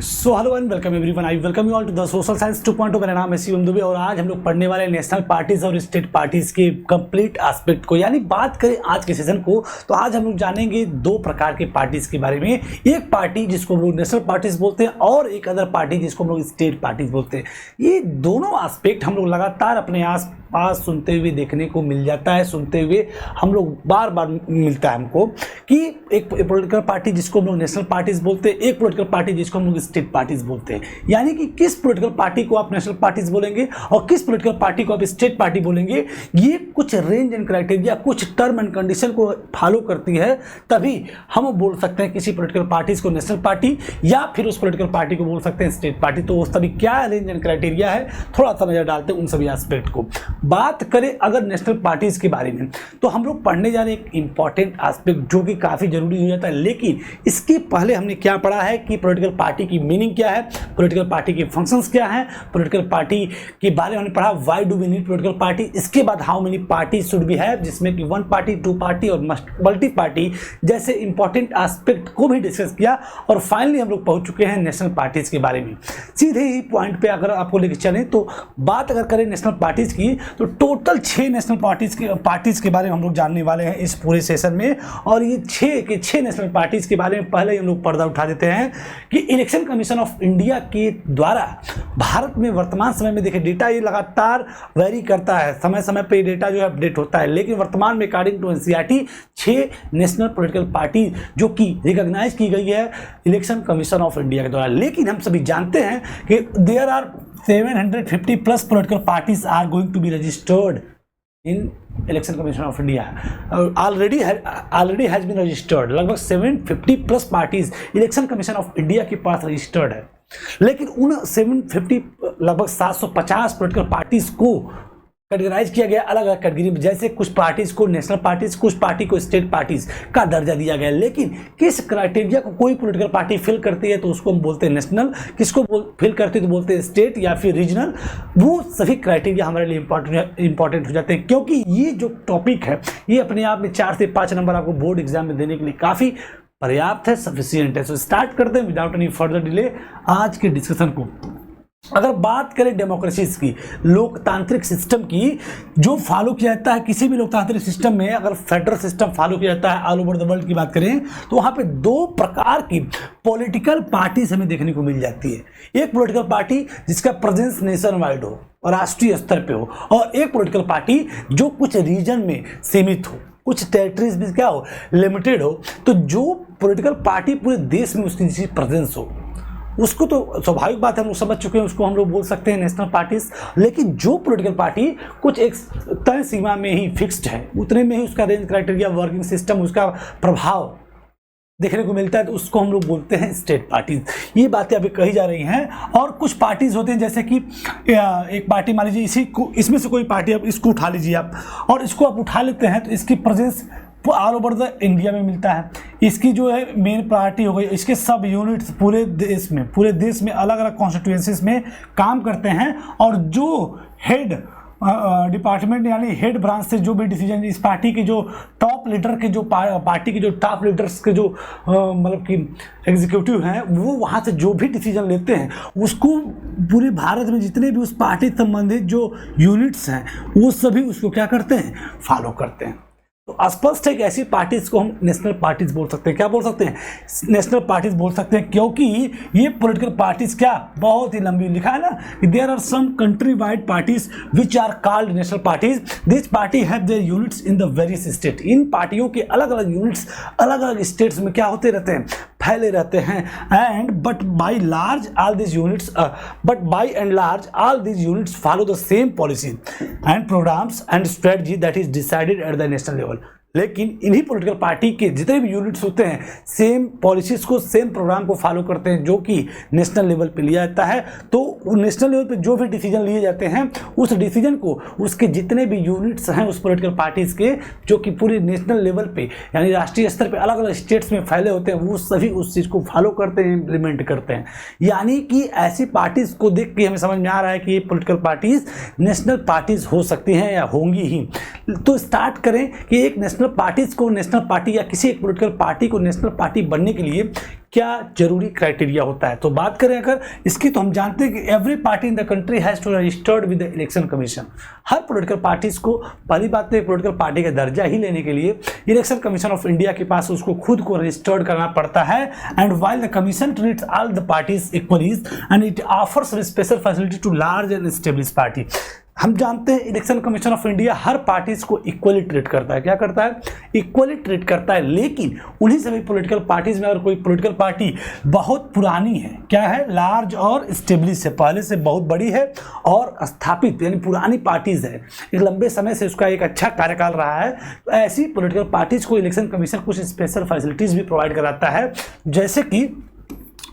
So hello and welcome everyone, I welcome you all to the social science 2.0। मेरा नाम है शिवम दुबे और आज हम लोग पढ़ने वाले नेशनल पार्टीज और स्टेट पार्टीज के कंप्लीट एस्पेक्ट को, यानी बात करें आज के सेशन को तो आज हम लोग जानेंगे दो प्रकार के पार्टीज के बारे में। एक पार्टी जिसको हम लोग नेशनल पार्टीज बोलते हैं और एक अदर पार्टी जिसको हम लोग स्टेट पार्टीज बोलते हैं। ये दोनों एस्पेक्ट हम लोग लगातार अपने आस पास सुनते हुए देखने को मिल जाता है, सुनते हुए हम लोग बार बार मिलता है हमको कि एक पॉलिटिकल पार्टी जिसको हम लोग नेशनल पार्टीज बोलते हैं, एक पॉलिटिकल पार्टी जिसको हम लोग स्टेट पार्टीज बोलते हैं। यानी कि किस पॉलिटिकल पार्टी को आप नेशनल पार्टीज बोलेंगे और किस पॉलिटिकल पार्टी को आप स्टेट पार्टी बोलेंगे, ये कुछ रेंज एंड क्राइटेरिया, कुछ टर्म एंड कंडीशन को फॉलो करती है, तभी हम बोल सकते हैं किसी पॉलिटिकल पार्टीज को नेशनल पार्टी या फिर उस पॉलिटिकल पार्टी को बोल सकते हैं स्टेट पार्टी। तो उस तभी क्या रेंज एंड क्राइटेरिया है, थोड़ा सा नजर डालते हैं उन सभी एस्पेक्ट को। बात करें अगर नेशनल पार्टीज के बारे में तो हम लोग पढ़ने जा रहे हैं एक इंपॉर्टेंट एस्पेक्ट जो कि काफी जरूरी हो जाता है, लेकिन इसके पहले हमने क्या पढ़ा है कि पॉलिटिकल पार्टी की मीनिंग क्या है, पॉलिटिकल पार्टी के फंक्शंस क्या हैं, पॉलिटिकल पार्टी के बारे में हमने पढ़ा why do we need political party. इसके बाद how many party should be have, जिसमें कि वन पार्टी, टू पार्टी और मल्टी पार्टी जैसे इंपॉर्टेंट एस्पेक्ट को भी डिस्कस किया और फाइनली हम लोग पहुंच चुके हैं नेशनल पार्टीज के बारे में। सीधे ही पॉइंट पे अगर आपको लेकर चलें तो बात अगर करें नेशनल पार्टीज की तो टोटल 6 नेशनल पार्टीज के बारे में हम लोग जानने वाले हैं इस पूरे सेशन में। और ये 6 नेशनल पार्टीज के बारे में पहले हम लोग पर्दा उठा देते हैं कि इलेक्शन कमीशन ऑफ इंडिया के द्वारा भारत में वर्तमान समय में देखिए डेटा ये लगातार वेरी करता है, समय समय पे डेटा जो है अपडेट होता है, लेकिन वर्तमान में according to NCERT 6 national political party जो कि रिकॉग्नाइज की गई है इलेक्शन कमीशन ऑफ इंडिया के द्वारा। लेकिन हम सभी जानते हैं कि there are 750 plus political parties are going to be registered in Election Commission of India. Already has been registered. लगभग 750 plus parties election Commission of India के पास रजिस्टर्ड है, लेकिन उन 750 लगभग 750 पॉलिटिकल पार्टीज को कैटेगराइज किया गया अलग अलग कैटेगरी में। जैसे कुछ पार्टीज को नेशनल पार्टीज, कुछ पार्टी को स्टेट पार्टीज का दर्जा दिया गया, लेकिन किस क्राइटेरिया को कोई पॉलिटिकल पार्टी फिल करती है तो उसको हम बोलते हैं नेशनल, किसको फिल करती है तो बोलते हैं स्टेट या फिर रीजनल। वो सभी क्राइटेरिया हमारे लिए इंपॉर्टेंट हो जाते हैं, क्योंकि ये जो टॉपिक है ये अपने आप में 4 से 5 नंबर आपको बोर्ड एग्जाम में देने के लिए काफ़ी पर्याप्त है, सफिशियंट है। सो स्टार्ट करते हैं विदाउट एनी फर्दर डिले आज के डिस्कशन को। अगर बात करें डेमोक्रेसीज की, लोकतांत्रिक सिस्टम की, जो फॉलो किया जाता है किसी भी लोकतांत्रिक सिस्टम में, अगर फेडरल सिस्टम फॉलो किया जाता है ऑल ओवर द वर्ल्ड की बात करें तो वहाँ पे 2 प्रकार की पॉलिटिकल पार्टीज हमें देखने को मिल जाती है। एक पॉलिटिकल पार्टी जिसका प्रेजेंस नेशन वाइड हो और राष्ट्रीय स्तर पे हो, और एक पॉलिटिकल पार्टी जो कुछ रीजन में सीमित हो, कुछ टेरिटरीज में क्या हो, लिमिटेड हो। तो जो पॉलिटिकल पार्टी पूरे देश में उसकी प्रेजेंस हो उसको तो स्वाभाविक बात है हम लोग समझ चुके हैं, उसको हम लोग बोल सकते हैं नेशनल पार्टीज। लेकिन जो पॉलिटिकल पार्टी कुछ एक तय सीमा में ही फिक्स्ड है, उतने में ही उसका रेंज क्राइटेरिया, वर्किंग सिस्टम, उसका प्रभाव देखने को मिलता है, तो उसको हम लोग बोलते हैं स्टेट पार्टीज। ये बातें अभी कही जा रही हैं। और कुछ पार्टीज होते हैं जैसे कि एक पार्टी मान लीजिए इसमें से कोई पार्टी, अब इसको उठा लीजिए आप, और इसको आप उठा लेते हैं तो इसकी presence all over the India में मिलता है। इसकी जो है मेन पार्टी हो गई, इसके सब यूनिट्स पूरे देश में अलग अलग कॉन्स्टिट्यूएंसीज में काम करते हैं, और जो हेड डिपार्टमेंट यानी हेड ब्रांच से जो भी डिसीजन इस पार्टी के जो टॉप लीडर के, जो पार्टी के जो टॉप लीडर्स के जो मतलब कि एग्जीक्यूटिव हैं, वो वहाँ से जो भी डिसीजन लेते हैं उसको पूरे भारत में जितने भी उस पार्टी संबंधित जो यूनिट्स हैं वो सभी उसको क्या करते हैं, फॉलो करते हैं। तो स्पष्ट है कि ऐसी पार्टीज को हम नेशनल पार्टीज बोल सकते हैं। क्या बोल सकते हैं? नेशनल पार्टीज बोल सकते हैं, क्योंकि ये पॉलिटिकल पार्टीज क्या बहुत ही लंबी लिखा है ना कि there are some country wide parties which are called national parties. This party have their units in the various state. इन पार्टियों के अलग अलग यूनिट्स अलग अलग स्टेट्स में क्या होते रहते हैं, फैले रहते हैं। And but by and large all these units follow the same policy and programmes and strategy that is decided at the national level. लेकिन इन्हीं पॉलिटिकल पार्टी के जितने भी यूनिट्स होते हैं सेम पॉलिसीज को, सेम प्रोग्राम को फॉलो करते हैं जो कि नेशनल लेवल पे लिया जाता है। तो नेशनल लेवल पे जो भी डिसीजन लिए जाते हैं उस डिसीजन को उसके जितने भी यूनिट्स हैं उस पॉलिटिकल पार्टीज के, जो कि पूरे नेशनल लेवल पे यानी राष्ट्रीय स्तर पे अलग अलग स्टेट्स में फैले होते हैं, वो सभी उस चीज़ को फॉलो करते हैं, इम्प्लीमेंट करते हैं। यानी कि ऐसी पार्टीज को देख के हमें समझ में आ रहा है कि ये पॉलिटिकल पार्टीज नेशनल पार्टीज हो सकती हैं या होंगी ही। तो स्टार्ट करें कि एक नेशनल नेशनल पार्टीज को नेशनल पार्टी या किसी एक पॉलिटिकल पार्टी को नेशनल पार्टी बनने के लिए क्या जरूरी क्राइटेरिया होता है। तो बात करें अगर इसकी, तो हम जानते हैं कि every party in the country has to registered with the election Commission. हर पॉलिटिकल पार्टीज को पहली बात तो पॉलिटिकल पार्टी का दर्जा ही लेने के लिए इलेक्शन कमीशन ऑफ इंडिया के पास उसको खुद को रजिस्टर्ड करना पड़ता है। And while the commission treats all the parties equally and it offers special facility to large and establish party. हम जानते हैं इलेक्शन कमीशन ऑफ इंडिया हर पार्टीज को इक्वली ट्रीट करता है। क्या करता है? इक्वली ट्रीट करता है। लेकिन उन्हीं सभी पॉलिटिकल पार्टीज में अगर कोई पॉलिटिकल पार्टी बहुत पुरानी है, क्या है, लार्ज और स्टेब्लिश है, पहले से बहुत बड़ी है और स्थापित यानी पुरानी पार्टीज है, एक लंबे समय से उसका एक अच्छा कार्यकाल रहा है, तो ऐसी पॉलिटिकल पार्टीज को इलेक्शन कमीशन कुछ स्पेशल फैसिलिटीज भी प्रोवाइड कराता है। जैसे कि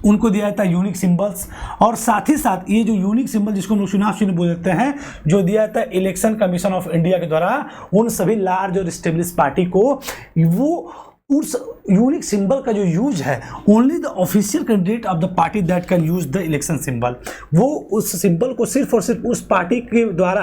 उनको दिया जाता है यूनिक सिंबल्स, और साथ ही साथ ये जो यूनिक सिंबल जिसको हम लोग चुनाव चिन्ह बोल देते हैं, जो दिया जाता है इलेक्शन कमीशन ऑफ इंडिया के द्वारा उन सभी लार्ज और स्टेब्लिश पार्टी को, वो उस यूनिक सिंबल का जो यूज है only the official candidate of the party that can use the election symbol, वो उस सिंबल को सिर्फ और सिर्फ उस पार्टी के द्वारा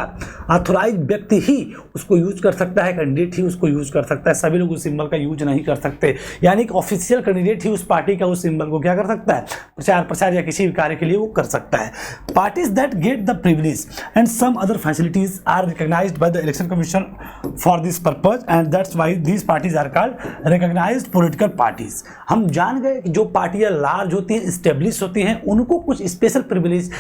ऑथोराइज व्यक्ति ही उसको यूज कर सकता है, कैंडिडेट ही उसको यूज कर सकता है, सभी लोग उस सिंबल का यूज नहीं कर सकते। यानी कि ऑफिशियल कैंडिडेट ही उस पार्टी का उस सिंबल को क्या कर सकता है, प्रचार प्रसार या किसी भी कार्य के लिए वो कर सकता है। Parties that get the privilege and some other facilities are recognised by the election commission for this purpose and that's why these parties are called recognised political parties. हम जान गए कि जो पार्टियां लार्ज होती हैं, स्टेब्लिश होती हैं, उनको कुछ special privilege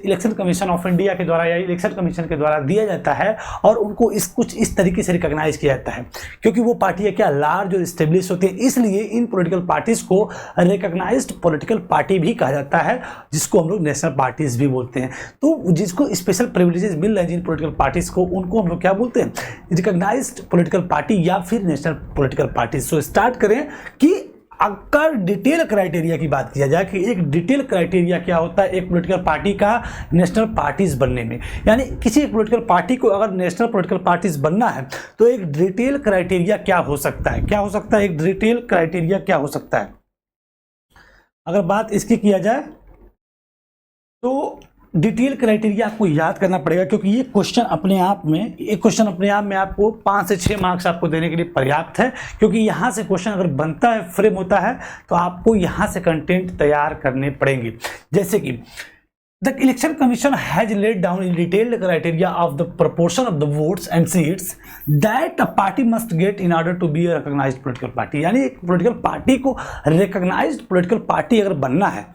election Commission of India के द्वारा या इलेक्शन कमीशन के द्वारा दिया जाता है और उनको कुछ इस तरीके से रिकॉग्नाइज किया जाता है क्योंकि वो पार्टियां क्या लार्ज और स्टेब्लिश होती हैं। इसलिए इन पॉलिटिकल पार्टीज को रिकॉग्नाइज्ड पॉलिटिकल पार्टी भी कहा जाता है, जिसको हम लोग नेशनल पार्टीज भी बोलते हैं। तो जिसको स्पेशल प्रिविलेजेस मिल रहे हैं जिन पॉलिटिकल पार्टीज को, उनको हम लोग क्या बोलते हैं, रिकॉग्नाइज्ड पॉलिटिकल पार्टी या फिर national political party. So start करें कि अगर डिटेल क्राइटेरिया की बात किया जाए कि एक डिटेल क्राइटेरिया क्या होता है एक पॉलिटिकल पार्टी का नेशनल पार्टीज बनने में, यानी किसी एक पॉलिटिकल पार्टी को अगर नेशनल पॉलिटिकल पार्टीज बनना है तो एक डिटेल क्राइटेरिया क्या हो सकता है, क्या हो सकता है, एक डिटेल क्राइटेरिया क्या हो सकता है। अगर बात इसकी किया जाए तो डिटेल क्राइटेरिया आपको याद करना पड़ेगा क्योंकि ये क्वेश्चन अपने आप में आपको 5 से 6 मार्क्स आपको देने के लिए पर्याप्त है, क्योंकि यहाँ से क्वेश्चन अगर बनता है, फ्रेम होता है, तो आपको यहाँ से कंटेंट तैयार करने पड़ेंगे। जैसे कि the election commission has laid down in detailed criteria of the proportion of the votes and seats that a party must get in order to be a recognised political party. यानी एक political party को recognised political party अगर बनना है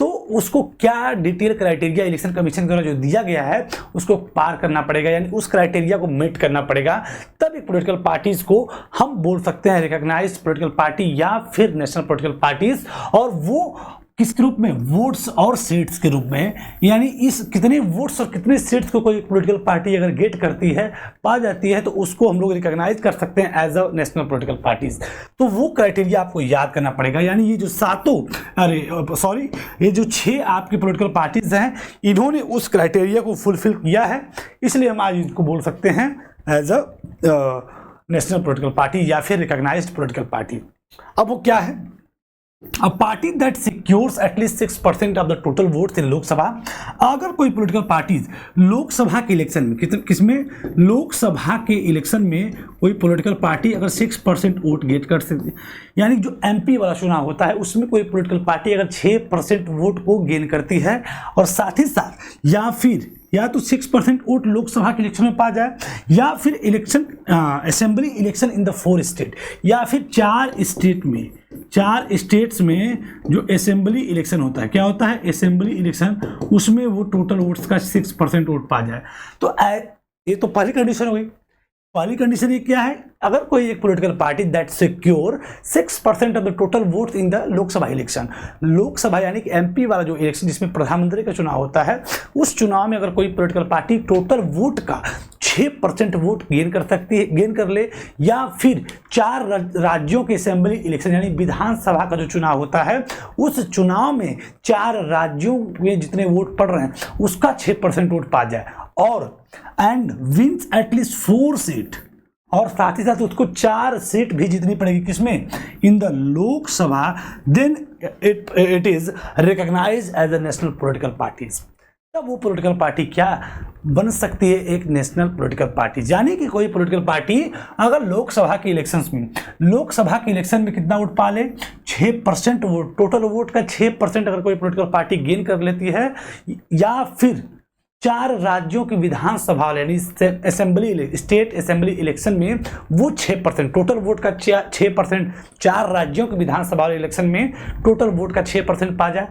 तो उसको क्या detail criteria election commission द्वारा जो दिया गया है उसको पार करना पड़ेगा, यानी उस क्राइटेरिया को मीट करना पड़ेगा, तब एक पॉलिटिकल पार्टीज को हम बोल सकते हैं रिकॉग्नाइज्ड पॉलिटिकल पार्टी या फिर नेशनल पॉलिटिकल पार्टीज। और वो किस रूप में, वोट्स और सीट्स के रूप में, यानी इस कितने वोट्स और कितने सीट्स को कोई पॉलिटिकल पार्टी अगर गेट करती है, पा जाती है, तो उसको हम लोग रिकॉग्नाइज कर सकते हैं as a national political parties. तो वो क्राइटेरिया आपको याद करना पड़ेगा। यानी ये जो ये जो 6 आपकी पॉलिटिकल पार्टीज हैं, इन्होंने उस क्राइटेरिया को फुलफिल किया है, इसलिए हम आज इनको बोल सकते हैं as a national political party या फिर रिकॉग्नाइज्ड पॉलिटिकल पार्टी। अब वो क्या है, A party that secures at least 6% of the total votes in Lok Sabha. अगर कोई पॉलिटिकल पार्टीज लोकसभा के इलेक्शन में, किसमें, लोकसभा के इलेक्शन में कोई पॉलिटिकल पार्टी अगर 6% वोट गेट कर सकती, यानी जो एमपी वाला चुनाव होता है उसमें कोई पॉलिटिकल पार्टी अगर 6% वोट को गेन करती है और साथ ही साथ या तो 6% वोट लोकसभा के इलेक्शन में पा जाए या फिर election assembly election in the 4 state, या फिर 4 स्टेट्स में जो असेंबली इलेक्शन होता है, क्या होता है, असेंबली इलेक्शन, उसमें वो टोटल वोट्स का 6% वोट पा जाए। तो ये तो पहली कंडीशन हो गई। पहली कंडीशन ये क्या है, अगर कोई एक political party that secure 6% of the total vote in the Lok Sabha election, Lok Sabha यानी कि एमपी वाला जो इलेक्शन जिसमें प्रधानमंत्री का चुनाव होता है, उस चुनाव में अगर कोई पॉलिटिकल पार्टी टोटल वोट का 6% वोट गेन कर सकती है, गेन कर ले, या फिर 4 राज्यों के असेंबली इलेक्शन यानी विधानसभा का जो चुनाव होता है, उस चुनाव में 4 राज्यों में जितने वोट पड़ रहे हैं उसका 6% वोट पा जाए, और एंड विंस एटलीस्ट 4 सीट, और साथ ही साथ उसको 4 सीट भी जीतनी पड़ेगी, किसमें, in the Lok Sabha, then it is recognised as a national political parties. तब वो पॉलिटिकल पार्टी क्या बन सकती है, एक नेशनल पॉलिटिकल पार्टी। यानी कि कोई पॉलिटिकल पार्टी अगर लोकसभा के इलेक्शंस में, लोकसभा के इलेक्शन में कितना वोट पा ले, 6% वोट, टोटल वोट का 6% अगर कोई पॉलिटिकल पार्टी गेन कर लेती है, या फिर 4 राज्यों की विधानसभा यानी असेंबली, स्टेट असेंबली इलेक्शन में वो 6%, टोटल वोट का 6%, 4 राज्यों की विधानसभा इलेक्शन में टोटल वोट का 6% पा जाए,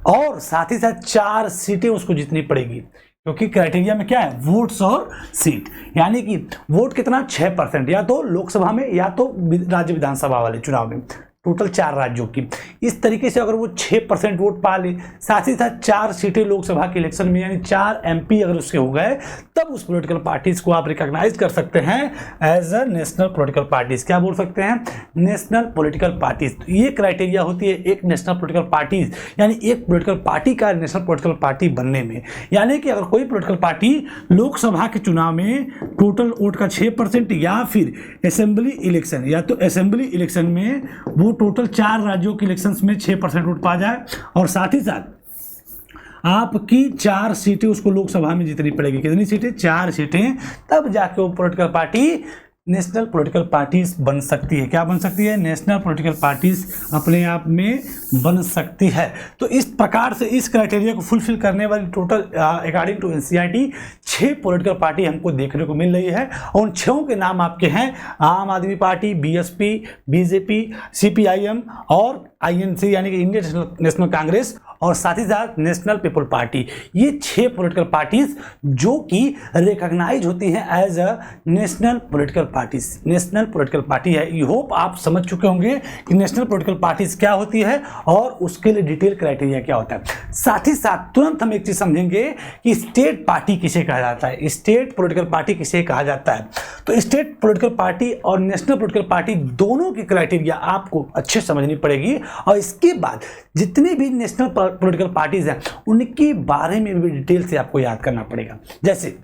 और साथ ही साथ 4 सीटें उसको जीतनी पड़ेगी, क्योंकि क्राइटेरिया में क्या है, वोट्स और सीट। यानी कि वोट कितना, 6%, या तो लोकसभा में या तो राज्य विधानसभा वाले चुनाव में, टोटल 4 राज्यों की। इस तरीके से अगर वो 6% वोट पा ले, साथ ही साथ 4 सीटें लोकसभा के इलेक्शन में, यानी 4 MP अगर उसके हो गए, तब उस पॉलिटिकल पार्टीज को आप रिकॉग्नाइज कर सकते हैं as a national political parties. क्या बोल सकते हैं, नेशनल पॉलिटिकल पार्टीज। ये क्राइटेरिया होती है एक नेशनल पॉलिटिकल पार्टीज, यानी एक पॉलिटिकल पार्टी का नेशनल पॉलिटिकल पार्टी बनने में। यानी कि अगर कोई पॉलिटिकल पार्टी लोकसभा के चुनाव में टोटल वोट का 6%, या फिर असेंबली इलेक्शन, या तो असेंबली इलेक्शन में वो टोटल 4 राज्यों के इलेक्शंस में 6% वोट पा जाए, और साथ ही साथ आपकी 4 सीटें उसको लोकसभा में जीतनी पड़ेगी। कितनी सीटें, 4 सीटें, तब जाके वो political party national political parties बन सकती है। क्या बन सकती है, नेशनल पॉलिटिकल पार्टीज अपने आप में बन सकती है। तो इस प्रकार से इस क्राइटेरिया को फुलफिल करने वाली total according to NCERT 6 political party हमको देखने को मिल रही है, और उन 6 के नाम आपके हैं आम आदमी पार्टी, BSP, BJP, CPIM और INC यानी कि इंडियन नेशनल कांग्रेस, और साथ ही साथ नेशनल पीपल पार्टी। ये 6 पॉलिटिकल पार्टीज जो कि रिकॉग्नाइज होती हैं as a national political parties. National political party है। आई होप आप समझ चुके होंगे कि नेशनल पॉलिटिकल पार्टीज क्या होती है और उसके लिए डिटेल क्राइटेरिया क्या होता है। साथ ही साथ तुरंत हम एक चीज समझेंगे कि स्टेट पार्टी किसे कहा जाता है, स्टेट पॉलिटिकल पार्टी किसे कहा जाता है। तो स्टेट पॉलिटिकल पार्टी और नेशनल पॉलिटिकल पार्टी दोनों की क्राइटेरिया आपको अच्छे समझनी पड़ेगी, और इसके बाद जितनी भी नेशनल पॉलिटिकल पार्टीज हैं उनके बारे में भी डिटेल से आपको याद करना पड़ेगा। जैसे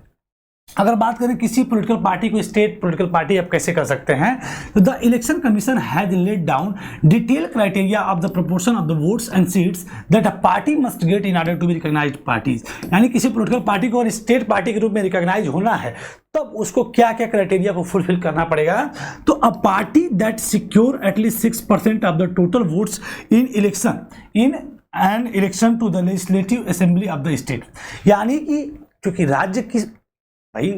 अगर बात करें किसी पॉलिटिकल पार्टी को स्टेट पॉलिटिकल पार्टी आप कैसे कर सकते हैं, तो the election commission has laid down detail criteria of the proportion of the votes and seats that a party must get in order to be recognised parties. यानी किसी political party को और स्टेट पार्टी के रूप में recognise होना है, तब उसको क्या क्या क्राइटेरिया को फुलफिल करना पड़ेगा। तो a party that secure at least 6% of the total votes in election in an election to the legislative assembly of the state. यानी कि क्योंकि राज्य की भाई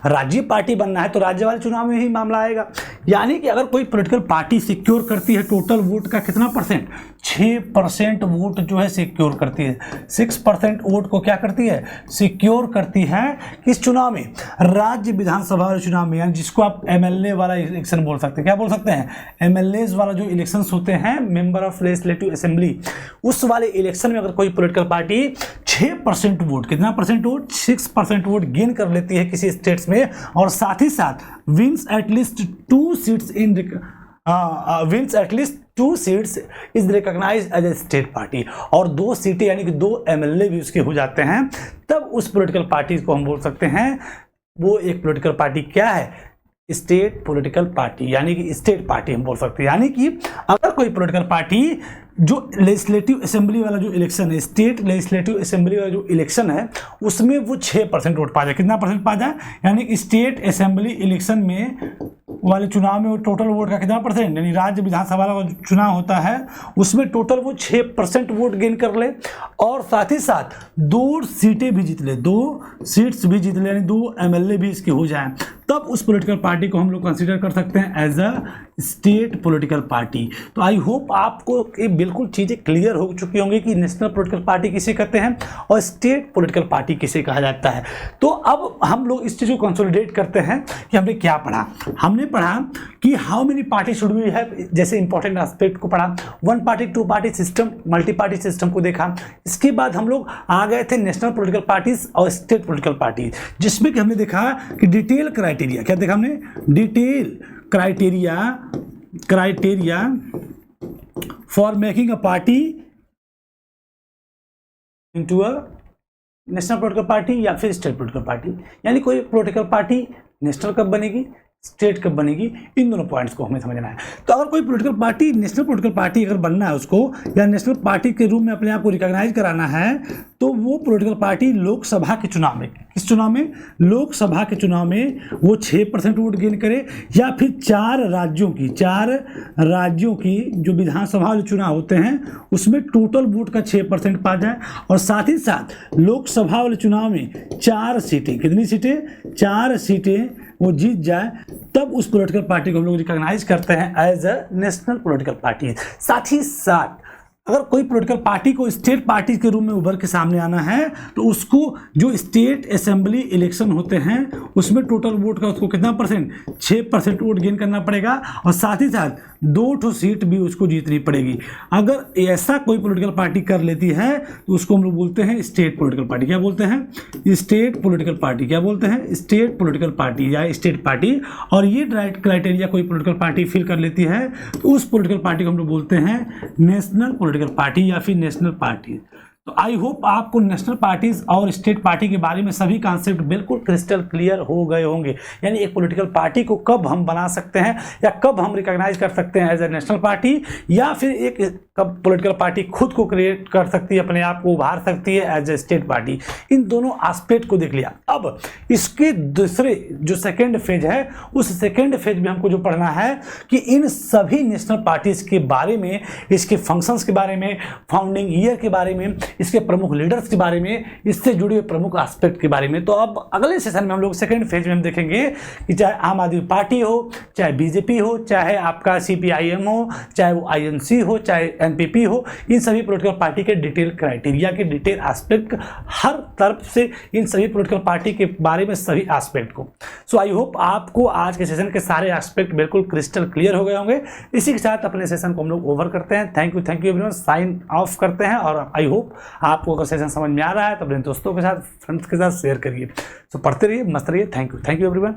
राज्य पार्टी बनना है तो राज्य वाले चुनाव में ही मामला आएगा। यानी कि अगर कोई पॉलिटिकल पार्टी सिक्योर करती है टोटल वोट का कितना परसेंट, 6% वोट जो है सिक्योर करती है, 6% वोट को क्या करती है, सिक्योर करती है किस चुनाव में, राज्य विधानसभा वाले चुनाव में। यानी जिसको आप MLA वाला इलेक्शन बोल सकते हैं। क्या बोल सकते हैं, MLAs वाला जो इलेक्शन होते हैं, मेंबर ऑफ लेजिस्लेटिव असेंबली, उस वाले इलेक्शन में अगर कोई पॉलिटिकल पार्टी 6% वोट, कितना परसेंट वोट, 6% वोट गेन कर लेती है किसी स्टेट्स में, और साथ ही साथ wins at least 2 seats in wins at least 2 seats is recognised as a state party, और 2 सीटें यानी कि 2 MLA भी उसके हो जाते हैं, तब उस पॉलिटिकल पार्टी को हम बोल सकते हैं वो एक पॉलिटिकल पार्टी क्या है, स्टेट पॉलिटिकल पार्टी, यानी कि स्टेट पार्टी हम बोल सकते हैं। यानी कि अगर कोई पॉलिटिकल पार्टी जो लेजिस्लेटिव असेंबली वाला जो इलेक्शन है, स्टेट लेजिस्लेटिव असेंबली वाला जो इलेक्शन है, उसमें वो 6% वोट पा जाए, कितना परसेंट पा जाए, यानी कि स्टेट असेंबली इलेक्शन में वाले चुनाव में वो टोटल वोट का कितना परसेंट, यानी राज्य विधानसभा का चुनाव होता है उसमें टोटल वो 6% वोट गेन कर ले, और साथ ही साथ 2 सीटें भी जीत ले, 2 सीट्स भी जीत ले, यानी 2 MLA भी इसके हो जाए, तब उस पॉलिटिकल पार्टी को हम लोग कंसीडर कर सकते हैं as a state political party. तो आई होप आपको ये बिल्कुल चीज़ें क्लियर हो चुकी होंगी कि नेशनल पॉलिटिकल पार्टी किसे कहते हैं और स्टेट पॉलिटिकल पार्टी किसे कहा जाता है। तो अब हम लोग इस चीज़ को कंसोलिडेट करते हैं कि हमने क्या पढ़ा। हमने पढ़ा कि how many party should we have, जैसे इंपॉर्टेंट एस्पेक्ट को पढ़ा, 1 party 2 party system, multi party system को देखा। इसके बाद हम लोग आ गए थे नेशनल पॉलिटिकल पार्टीज और स्टेट पॉलिटिकल पार्टी, जिसमें कि हमने देखा कि डिटेल क्राइटेरिया, क्या देखा हमने, detail criteria for making a party into a national political party या फिर स्टेट पॉलिटिकल पार्टी। यानी कोई पॉलिटिकल पार्टी नेशनल कब बनेगी, स्टेट कब बनेगी, इन दोनों पॉइंट्स को हमें समझना है। तो अगर कोई political party national political party अगर बनना है उसको, या नेशनल पार्टी के रूप में अपने आप को रिकॉग्नाइज कराना है, तो वो पॉलिटिकल पार्टी लोकसभा के चुनाव में, किस चुनाव में, लोकसभा के चुनाव में वो 6% वोट गेन करे, या फिर 4 राज्यों की जो विधानसभा वाले चुनाव होते हैं उसमें टोटल वोट का 6% पा जाए, और साथ ही साथ लोकसभा वाले चुनाव में 4 सीटें, कितनी सीटें, 4 सीटें वो जीत जाए, तब उस पॉलिटिकल पार्टी को हम लोग रिकॉग्नाइज करते हैं as a national political party. साथ ही साथ अगर कोई पॉलिटिकल पार्टी को स्टेट पार्टी के रूप में उभर के सामने आना है, तो उसको जो स्टेट असेंबली इलेक्शन होते हैं उसमें टोटल वोट का उसको कितना परसेंट, 6% वोट गेन करना पड़ेगा, और साथ ही साथ 2 सीट भी उसको जीतनी पड़ेगी। अगर ऐसा कोई पॉलिटिकल पार्टी कर लेती है तो उसको हम लोग बोलते हैं स्टेट पॉलिटिकल पार्टी। क्या बोलते हैं, स्टेट पॉलिटिकल पार्टी। क्या बोलते हैं, स्टेट पॉलिटिकल पार्टी या स्टेट पार्टी। और ये क्राइटेरिया कोई पॉलिटिकल पार्टी फिल कर लेती है तो उस पॉलिटिकल पार्टी को हम लोग बोलते हैं नेशनल पॉलिटिकल पार्टी या फिर नेशनल पार्टी। तो आई होप आपको नेशनल पार्टीज और स्टेट पार्टी के बारे में सभी कॉन्सेप्ट बिल्कुल क्रिस्टल क्लियर हो गए होंगे। यानी एक पॉलिटिकल पार्टी को कब हम बना सकते हैं या कब हम रिकॉग्नाइज कर सकते हैं एज ए नेशनल पार्टी, या फिर एक कब पॉलिटिकल पार्टी खुद को क्रिएट कर सकती है, अपने आप को उभार सकती है एज ए स्टेट पार्टी। इन दोनों एस्पेक्ट को देख लिया। अब इसके दूसरे जो सेकेंड फेज है, उस सेकेंड फेज में हमको जो पढ़ना है कि इन सभी नेशनल पार्टीज के बारे में, इसके फंक्शंस के बारे में, फाउंडिंग ईयर के बारे में, इसके प्रमुख लीडर्स के बारे में, इससे जुड़े हुए प्रमुख एस्पेक्ट के बारे में। तो अब अगले सेशन में हम लोग सेकंड फेज में हम देखेंगे कि चाहे आम आदमी पार्टी हो, चाहे बीजेपी हो, चाहे आपका सीपीआईएम हो, चाहे वो आईएनसी हो, चाहे एनपीपी हो, इन सभी पॉलिटिकल पार्टी के डिटेल क्राइटेरिया के डिटेल एस्पेक्ट, हर तरफ से इन सभी पॉलिटिकल पार्टी के बारे में सभी एस्पेक्ट को। सो आई होप आपको आज के सेशन के सारे एस्पेक्ट बिल्कुल क्रिस्टल क्लियर हो गए होंगे। इसी के साथ अपने सेशन को हम लोग ओवर करते हैं। Thank you everyone, sign off करते हैं। और आई होप आपको अगर सेशन समझ में आ रहा है तो अपने दोस्तों के साथ, फ्रेंड्स के साथ शेयर करिए। तो पढ़ते रहिए, मस्त रहिए। Thank you everyone.